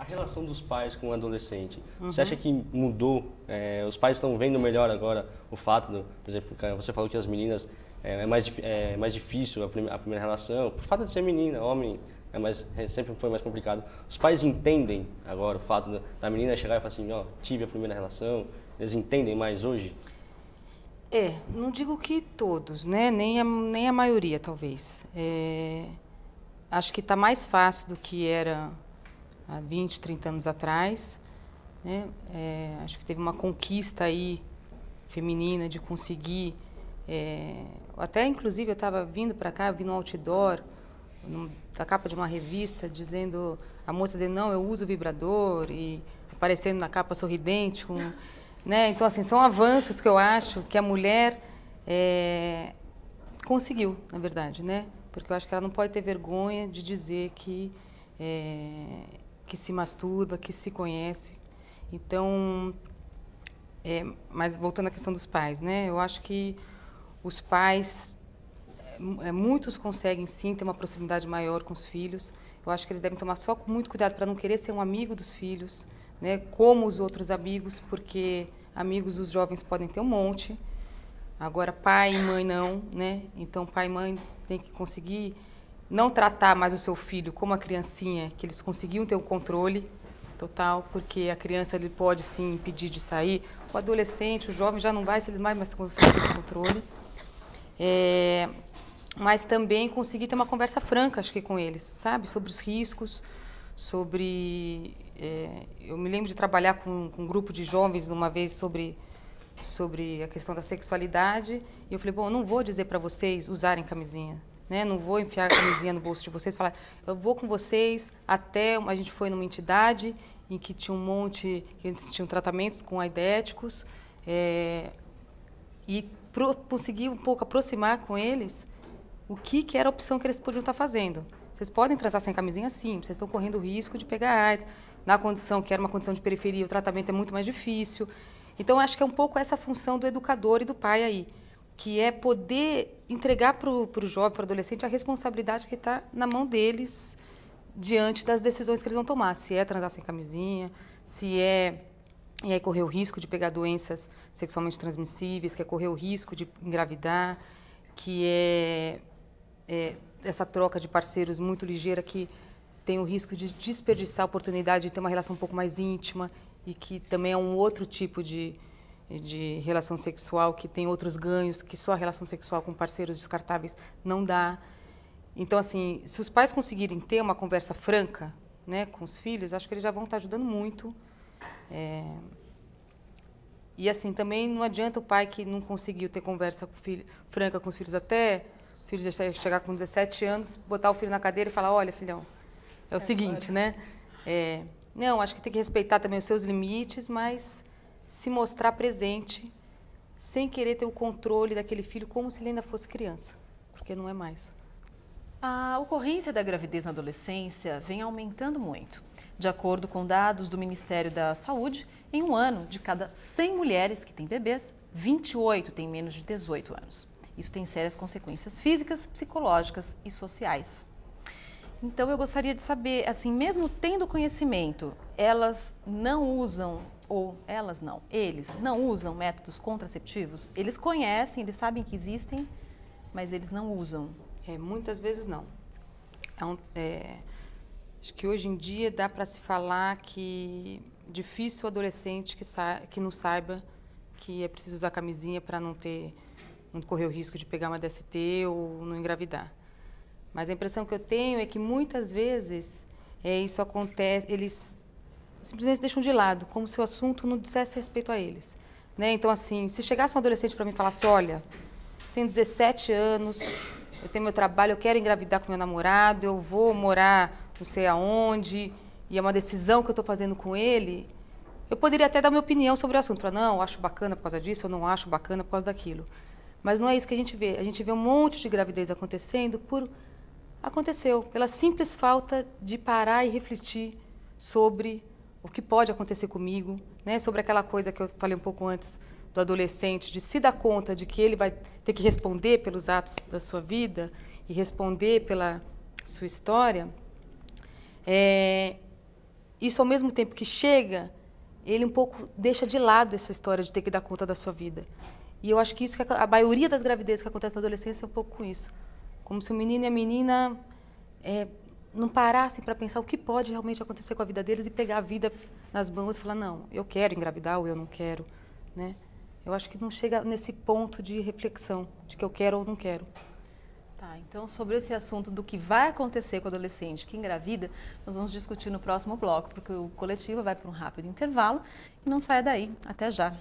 relação dos pais com o adolescente, você acha que mudou? Os pais estão vendo melhor agora o fato, por exemplo, você falou que as meninas é mais difícil a primeira relação, por fato de ser menina, homem sempre foi mais complicado. Os pais entendem agora o fato da menina chegar e falar assim, ó, tive a primeira relação, eles entendem mais hoje? Não digo que todos, né? Nem a maioria, talvez. Acho que está mais fácil do que era há 20, 30 anos atrás, né? Acho que teve uma conquista aí feminina de conseguir... até, inclusive, eu estava vindo para cá, vi no outdoor, da capa de uma revista, dizendo... A moça dizendo, não, eu uso vibrador, e aparecendo na capa sorridente, com... Né? Então, assim, são avanços que eu acho que a mulher conseguiu, na verdade, né? Porque eu acho que ela não pode ter vergonha de dizer que se masturba, que se conhece. Então, mas voltando à questão dos pais, né? Eu acho que os pais, muitos conseguem sim ter uma proximidade maior com os filhos. Eu acho que eles devem tomar só muito cuidado para não querer ser um amigo dos filhos, né, como os outros amigos, porque amigos dos jovens podem ter um monte. Agora, pai e mãe não, né? Então, pai e mãe tem que conseguir não tratar mais o seu filho como a criancinha, que eles conseguiam ter um controle total, porque a criança ele pode sim impedir de sair. O adolescente, o jovem já não vai, se eles mais conseguem ter esse controle. Mas também conseguir ter uma conversa franca, acho que com eles, sabe? Sobre os riscos, sobre... eu me lembro de trabalhar com um grupo de jovens uma vez sobre a questão da sexualidade, e eu falei, bom, eu não vou dizer para vocês usarem camisinha, né? Não vou enfiar a camisinha no bolso de vocês, falar, eu vou com vocês até... A gente foi numa entidade em que tinha um monte, que eles tinham tratamentos com aidéticos, e conseguir um pouco aproximar com eles o que era a opção que eles podiam estar fazendo. Vocês podem transar sem camisinha, sim, vocês estão correndo o risco de pegar AIDS. Na condição que era uma condição de periferia, o tratamento é muito mais difícil. Então, acho que é um pouco essa função do educador e do pai aí, que é poder entregar para o jovem, para o adolescente, a responsabilidade que está na mão deles diante das decisões que eles vão tomar. Se é transar sem camisinha, se é correr o risco de pegar doenças sexualmente transmissíveis, que é correr o risco de engravidar, que é essa troca de parceiros muito ligeira que tem o risco de desperdiçar a oportunidade de ter uma relação um pouco mais íntima e que também é um outro tipo de relação sexual, que tem outros ganhos, que só a relação sexual com parceiros descartáveis não dá. Então, assim, se os pais conseguirem ter uma conversa franca, né, com os filhos, acho que eles já vão estar ajudando muito. E, assim, também não adianta o pai que não conseguiu ter conversa franca com os filhos até o filho já chegar com 17 anos, botar o filho na cadeira e falar, olha, filhão, é o seguinte, né? Não, acho que tem que respeitar também os seus limites, mas se mostrar presente, sem querer ter o controle daquele filho como se ele ainda fosse criança, porque não é mais. A ocorrência da gravidez na adolescência vem aumentando muito. De acordo com dados do Ministério da Saúde, em um ano, de cada 100 mulheres que têm bebês, 28 têm menos de 18 anos. Isso tem sérias consequências físicas, psicológicas e sociais. Então, eu gostaria de saber, assim, mesmo tendo conhecimento, elas não usam, ou elas não, eles não usam métodos contraceptivos? Eles conhecem, eles sabem que existem, mas eles não usam. Muitas vezes não. Acho que hoje em dia dá para se falar que difícil o adolescente que não saiba que é preciso usar camisinha para não correr o risco de pegar uma DST ou não engravidar. Mas a impressão que eu tenho é que muitas vezes isso acontece, eles simplesmente deixam de lado, como se o assunto não dissesse respeito a eles, né? Então, assim, se chegasse um adolescente para mim e falasse, olha, tenho 17 anos, eu tenho meu trabalho, eu quero engravidar com meu namorado, eu vou morar não sei aonde, e é uma decisão que eu estou fazendo com ele, eu poderia até dar minha opinião sobre o assunto. Falar, não, eu acho bacana por causa disso, eu não acho bacana por causa daquilo. Mas não é isso que a gente vê. A gente vê um monte de gravidez acontecendo aconteceu pela simples falta de parar e refletir sobre o que pode acontecer comigo, né? Sobre aquela coisa que eu falei um pouco antes do adolescente, de se dar conta de que ele vai ter que responder pelos atos da sua vida e responder pela sua história. isso ao mesmo tempo que chega, ele um pouco deixa de lado essa história de ter que dar conta da sua vida. E eu acho que isso que a maioria das gravidezes que acontece na adolescência é um pouco com isso. Como se o menino e a menina não parassem para pensar o que pode realmente acontecer com a vida deles e pegar a vida nas mãos e falar, não, eu quero engravidar ou eu não quero, né? Eu acho que não chega nesse ponto de reflexão, de que eu quero ou não quero. Tá, então sobre esse assunto do que vai acontecer com o adolescente que engravida, nós vamos discutir no próximo bloco, porque o Coletiva vai para um rápido intervalo e não saia daí. Até já!